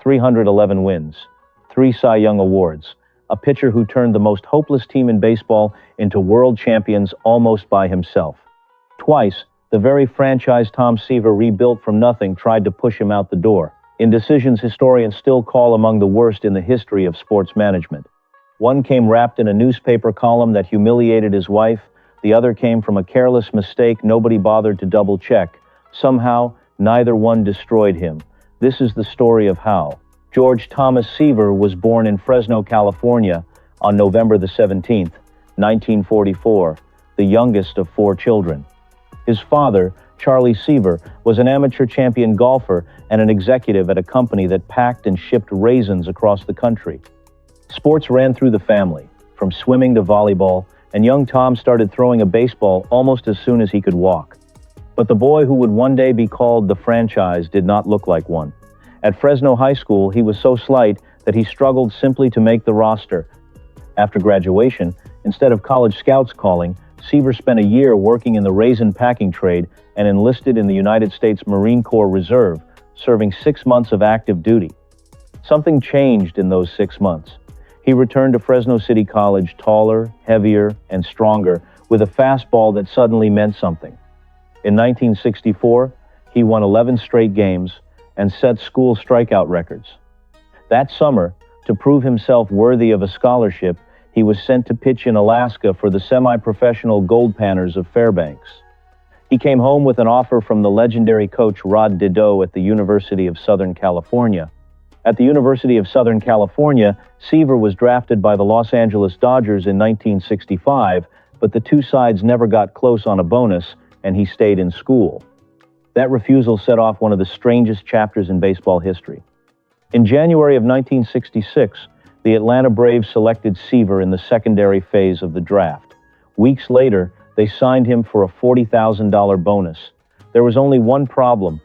311 wins, 3 Cy Young Awards, a pitcher who turned the most hopeless team in baseball into world champions almost by himself. Twice, the very franchise Tom Seaver rebuilt from nothing tried to push him out the door, in decisions historians still call among the worst in the history of sports management. One came wrapped in a newspaper column that humiliated his wife, the other came from a careless mistake nobody bothered to double-check. Somehow, neither one destroyed him. This is the story of how. George Thomas Seaver was born in Fresno, California, on November the 17th, 1944, the youngest of 4 children. His father, Charlie Seaver, was an amateur champion golfer and an executive at a company that packed and shipped raisins across the country. Sports ran through the family, from swimming to volleyball, and young Tom started throwing a baseball almost as soon as he could walk. But the boy who would one day be called the franchise did not look like one. At Fresno High School, he was so slight that he struggled simply to make the roster. After graduation, instead of college scouts calling, Seaver spent a year working in the raisin packing trade and enlisted in the United States Marine Corps Reserve, serving 6 months of active duty. Something changed in those 6 months. He returned to Fresno City College taller, heavier, and stronger, with a fastball that suddenly meant something. In 1964, he won 11 straight games and set school strikeout records. That summer, to prove himself worthy of a scholarship, he was sent to pitch in Alaska for the semi-professional Gold Panners of Fairbanks. He came home with an offer from the legendary coach Rod Dedeaux at the University of Southern California. At the University of Southern California, Seaver was drafted by the Los Angeles Dodgers in 1965, but the two sides never got close on a bonus, and he stayed in school. That refusal set off one of the strangest chapters in baseball history. In January of 1966, the Atlanta Braves selected Seaver in the secondary phase of the draft. Weeks later, they signed him for a $40,000 bonus. There was only one problem.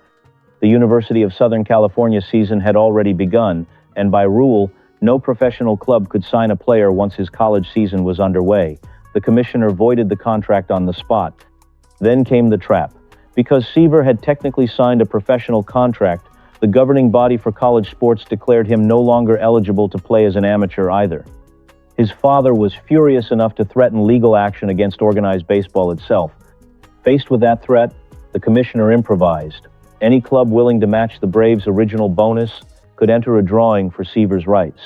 The University of Southern California season had already begun, and by rule, no professional club could sign a player once his college season was underway. The commissioner voided the contract on the spot. Then came the trap. Because Seaver had technically signed a professional contract, the governing body for college sports declared him no longer eligible to play as an amateur either. His father was furious enough to threaten legal action against organized baseball itself. Faced with that threat, the commissioner improvised. Any club willing to match the Braves' original bonus could enter a drawing for Seaver's rights.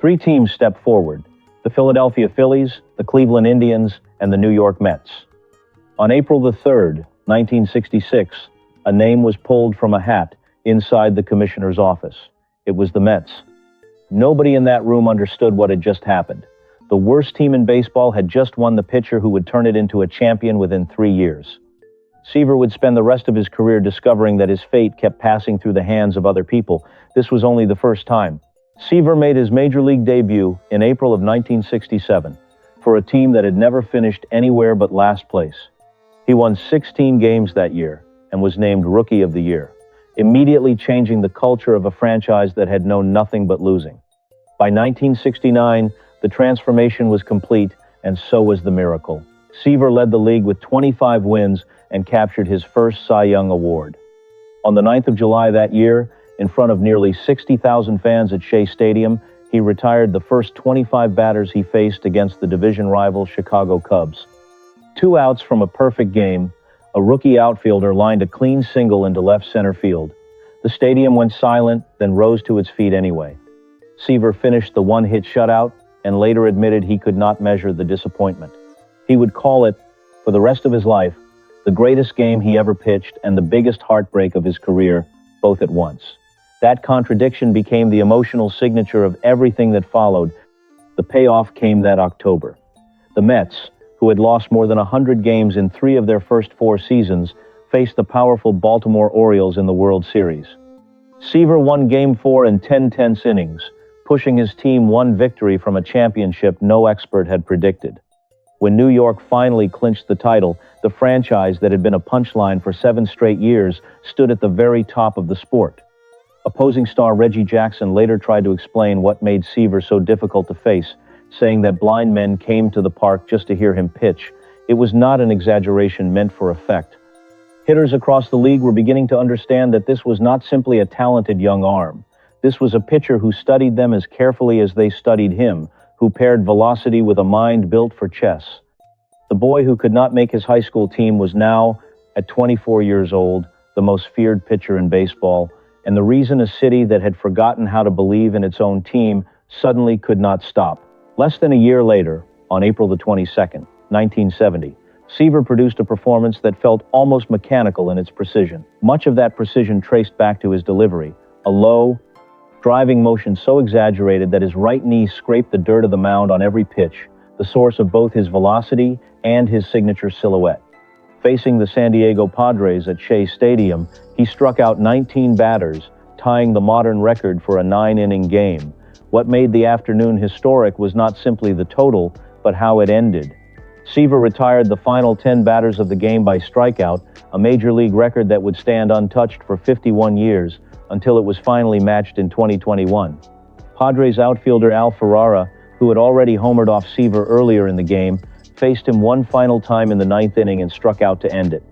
3 teams stepped forward: the Philadelphia Phillies, the Cleveland Indians, and the New York Mets. On April the 3rd, 1966, a name was pulled from a hat inside the commissioner's office. It was the Mets. Nobody in that room understood what had just happened. The worst team in baseball had just won the pitcher who would turn it into a champion within 3 years. Seaver would spend the rest of his career discovering that his fate kept passing through the hands of other people. This was only the first time. Seaver made his major league debut in April of 1967 for a team that had never finished anywhere but last place. He won 16 games that year and was named Rookie of the Year, immediately changing the culture of a franchise that had known nothing but losing. By 1969, the transformation was complete, and so was the miracle. Seaver led the league with 25 wins and captured his first Cy Young Award. On the 9th of July that year, in front of nearly 60,000 fans at Shea Stadium, he retired the first 25 batters he faced against the division rival Chicago Cubs. 2 outs from a perfect game, a rookie outfielder lined a clean single into left center field. The stadium went silent, then rose to its feet anyway. Seaver finished the 1-hit shutout and later admitted he could not measure the disappointment. He would call it, for the rest of his life, the greatest game he ever pitched and the biggest heartbreak of his career, both at once. That contradiction became the emotional signature of everything that followed. The payoff came that October. The Mets, who had lost more than 100 games in 3 of their first 4 seasons, faced the powerful Baltimore Orioles in the World Series. Seaver won Game 4 in 10 tense innings, pushing his team 1 victory from a championship no expert had predicted. When New York finally clinched the title, the franchise that had been a punchline for 7 straight years stood at the very top of the sport. Opposing star Reggie Jackson later tried to explain what made Seaver so difficult to face, saying that blind men came to the park just to hear him pitch. It was not an exaggeration meant for effect. Hitters across the league were beginning to understand that this was not simply a talented young arm. This was a pitcher who studied them as carefully as they studied him, who paired velocity with a mind built for chess. The boy who could not make his high school team was now, at 24 years old, the most feared pitcher in baseball, and the reason a city that had forgotten how to believe in its own team suddenly could not stop. Less than a year later, on April the 22nd, 1970, Seaver produced a performance that felt almost mechanical in its precision. Much of that precision traced back to his delivery, a low, driving motion so exaggerated that his right knee scraped the dirt of the mound on every pitch, the source of both his velocity and his signature silhouette. Facing the San Diego Padres at Shea Stadium, he struck out 19 batters, tying the modern record for a 9-inning game. What made the afternoon historic was not simply the total, but how it ended. Seaver retired the final 10 batters of the game by strikeout, a major league record that would stand untouched for 51 years, until it was finally matched in 2021. Padres outfielder Al Ferrara, who had already homered off Seaver earlier in the game, faced him one final time in the 9th inning and struck out to end it.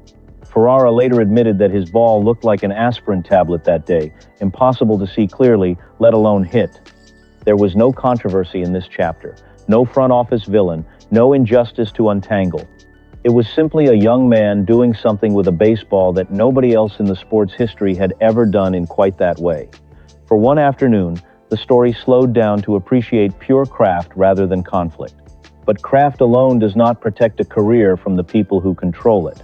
Ferrara later admitted that his ball looked like an aspirin tablet that day, impossible to see clearly, let alone hit. There was no controversy in this chapter, no front office villain, no injustice to untangle. It was simply a young man doing something with a baseball that nobody else in the sport's history had ever done in quite that way. For one afternoon, the story slowed down to appreciate pure craft rather than conflict. But craft alone does not protect a career from the people who control it.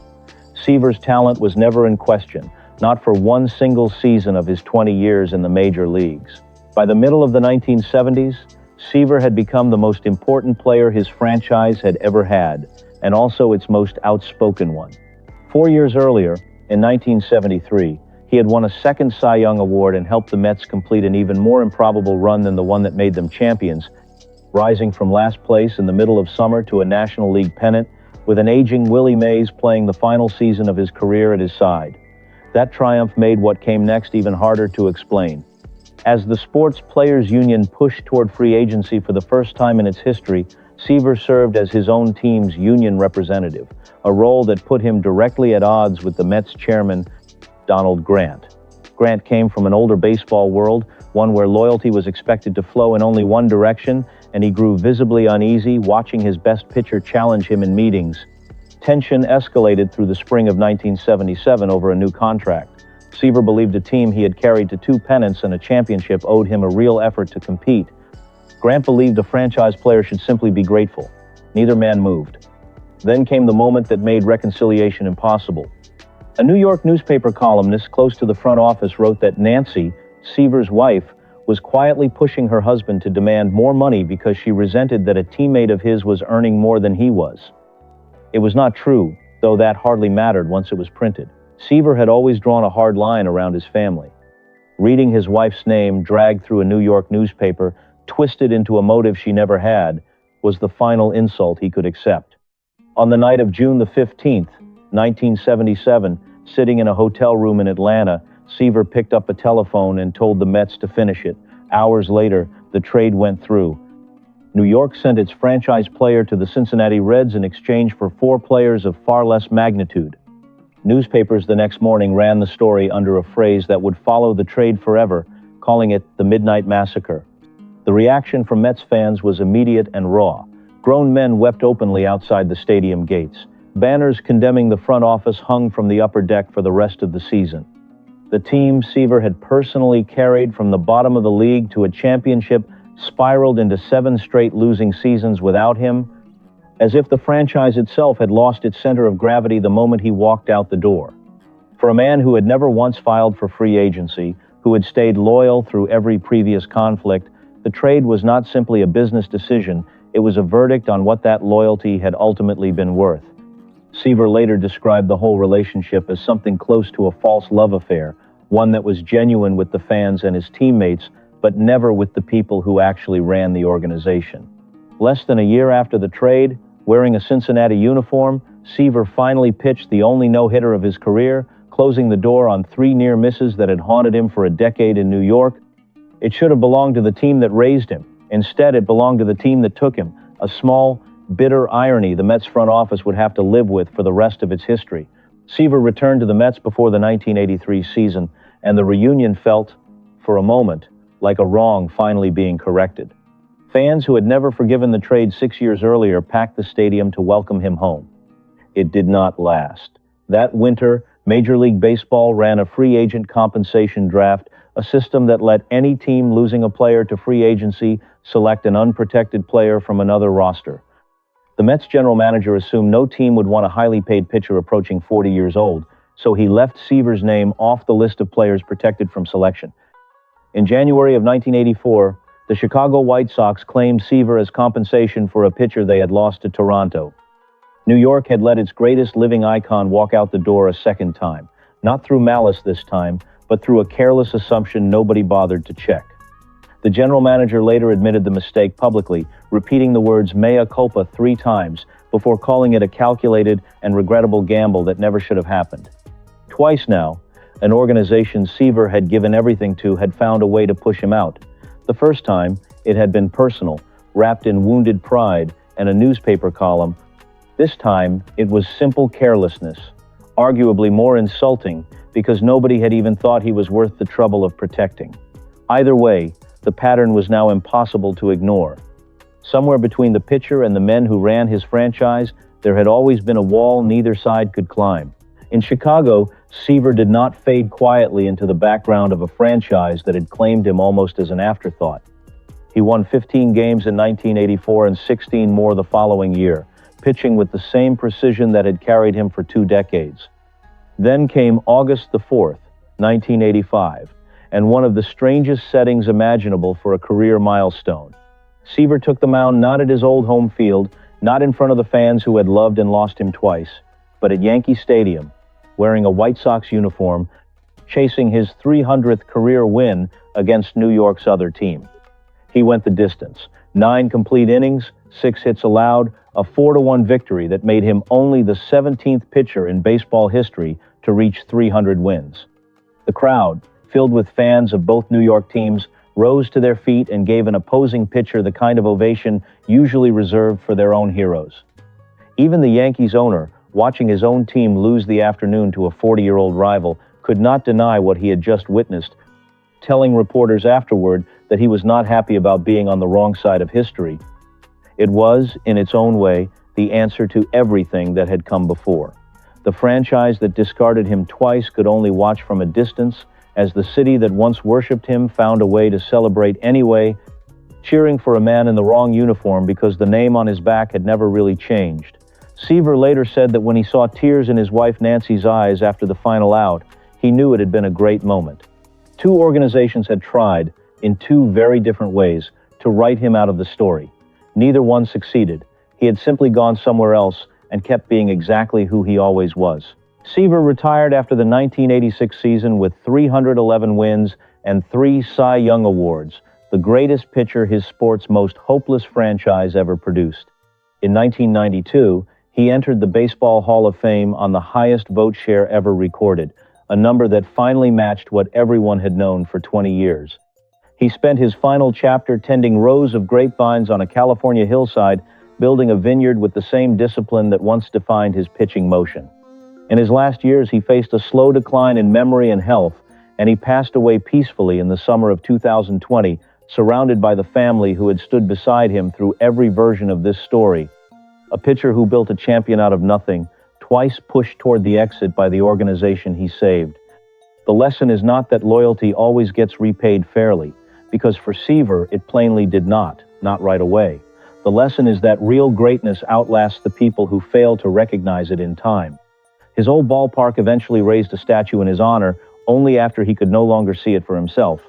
Seaver's talent was never in question, not for one single season of his 20 years in the major leagues. By the middle of the 1970s, Seaver had become the most important player his franchise had ever had, and also its most outspoken one. 4 years earlier, in 1973, he had won a second Cy Young Award and helped the Mets complete an even more improbable run than the one that made them champions, rising from last place in the middle of summer to a National League pennant, with an aging Willie Mays playing the final season of his career at his side. That triumph made what came next even harder to explain. As the Sports Players Union pushed toward free agency for the first time in its history, Seaver served as his own team's union representative, a role that put him directly at odds with the Mets chairman, Donald Grant. Grant came from an older baseball world, one where loyalty was expected to flow in only one direction, and he grew visibly uneasy watching his best pitcher challenge him in meetings. Tension escalated through the spring of 1977 over a new contract. Seaver believed a team he had carried to 2 pennants and a championship owed him a real effort to compete. Grant believed a franchise player should simply be grateful. Neither man moved. Then came the moment that made reconciliation impossible. A New York newspaper columnist close to the front office wrote that Nancy, Seaver's wife, was quietly pushing her husband to demand more money because she resented that a teammate of his was earning more than he was. It was not true, though that hardly mattered once it was printed. Seaver had always drawn a hard line around his family. Reading his wife's name dragged through a New York newspaper, twisted into a motive she never had, was the final insult he could accept. On the night of June the 15th, 1977, sitting in a hotel room in Atlanta, Seaver picked up a telephone and told the Mets to finish it. Hours later, the trade went through. New York sent its franchise player to the Cincinnati Reds in exchange for 4 players of far less magnitude. Newspapers the next morning ran the story under a phrase that would follow the trade forever, calling it the Midnight Massacre. The reaction from Mets fans was immediate and raw. Grown men wept openly outside the stadium gates. Banners condemning the front office hung from the upper deck for the rest of the season. The team Seaver had personally carried from the bottom of the league to a championship spiraled into 7 straight losing seasons without him, as if the franchise itself had lost its center of gravity the moment he walked out the door. For a man who had never once filed for free agency, who had stayed loyal through every previous conflict, the trade was not simply a business decision, it was a verdict on what that loyalty had ultimately been worth. Seaver later described the whole relationship as something close to a false love affair, one that was genuine with the fans and his teammates, but never with the people who actually ran the organization. Less than a year after the trade, wearing a Cincinnati uniform, Seaver finally pitched the only no-hitter of his career, closing the door on 3 near misses that had haunted him for a decade in New York. It should have belonged to the team that raised him. Instead, it belonged to the team that took him, a small, bitter irony the Mets front office would have to live with for the rest of its history. Seaver returned to the Mets before the 1983 season, and the reunion felt, for a moment, like a wrong finally being corrected. Fans who had never forgiven the trade 6 years earlier packed the stadium to welcome him home. It did not last. That winter, Major League Baseball ran a free agent compensation draft, a system that let any team losing a player to free agency select an unprotected player from another roster. The Mets general manager assumed no team would want a highly paid pitcher approaching 40 years old, so he left Seaver's name off the list of players protected from selection. In January of 1984, the Chicago White Sox claimed Seaver as compensation for a pitcher they had lost to Toronto. New York had let its greatest living icon walk out the door a second time, not through malice this time, but through a careless assumption nobody bothered to check. The general manager later admitted the mistake publicly, repeating the words mea culpa 3 times before calling it a calculated and regrettable gamble that never should have happened. Twice now, an organization Seaver had given everything to had found a way to push him out. The first time, it had been personal, wrapped in wounded pride and a newspaper column. This time, it was simple carelessness, arguably more insulting because nobody had even thought he was worth the trouble of protecting. Either way, the pattern was now impossible to ignore. Somewhere between the pitcher and the men who ran his franchise, there had always been a wall neither side could climb. In Chicago, Seaver did not fade quietly into the background of a franchise that had claimed him almost as an afterthought. He won 15 games in 1984 and 16 more the following year, pitching with the same precision that had carried him for 2 decades. Then came August the 4th, 1985, and one of the strangest settings imaginable for a career milestone. Seaver took the mound not at his old home field, not in front of the fans who had loved and lost him twice, but at Yankee Stadium, wearing a White Sox uniform, chasing his 300th career win against New York's other team. He went the distance, 9 complete innings, 6 hits allowed, a 4-1 victory that made him only the 17th pitcher in baseball history to reach 300 wins. The crowd, filled with fans of both New York teams, rose to their feet and gave an opposing pitcher the kind of ovation usually reserved for their own heroes. Even the Yankees owner, watching his own team lose the afternoon to a 40-year-old rival, could not deny what he had just witnessed, telling reporters afterward that he was not happy about being on the wrong side of history. It was, in its own way, the answer to everything that had come before. The franchise that discarded him twice could only watch from a distance, as the city that once worshipped him found a way to celebrate anyway, cheering for a man in the wrong uniform because the name on his back had never really changed. Seaver later said that when he saw tears in his wife Nancy's eyes after the final out, he knew it had been a great moment. 2 organizations had tried, in 2 very different ways, to write him out of the story. Neither one succeeded. He had simply gone somewhere else and kept being exactly who he always was. Seaver retired after the 1986 season with 311 wins and 3 Cy Young Awards, the greatest pitcher his sport's most hopeless franchise ever produced. In 1992, he entered the Baseball Hall of Fame on the highest vote share ever recorded, a number that finally matched what everyone had known for 20 years. He spent his final chapter tending rows of grapevines on a California hillside, building a vineyard with the same discipline that once defined his pitching motion. In his last years, he faced a slow decline in memory and health, and he passed away peacefully in the summer of 2020, surrounded by the family who had stood beside him through every version of this story. A pitcher who built a champion out of nothing, twice pushed toward the exit by the organization he saved. The lesson is not that loyalty always gets repaid fairly, because for Seaver, it plainly did not right away. The lesson is that real greatness outlasts the people who fail to recognize it in time. His old ballpark eventually raised a statue in his honor only after he could no longer see it for himself.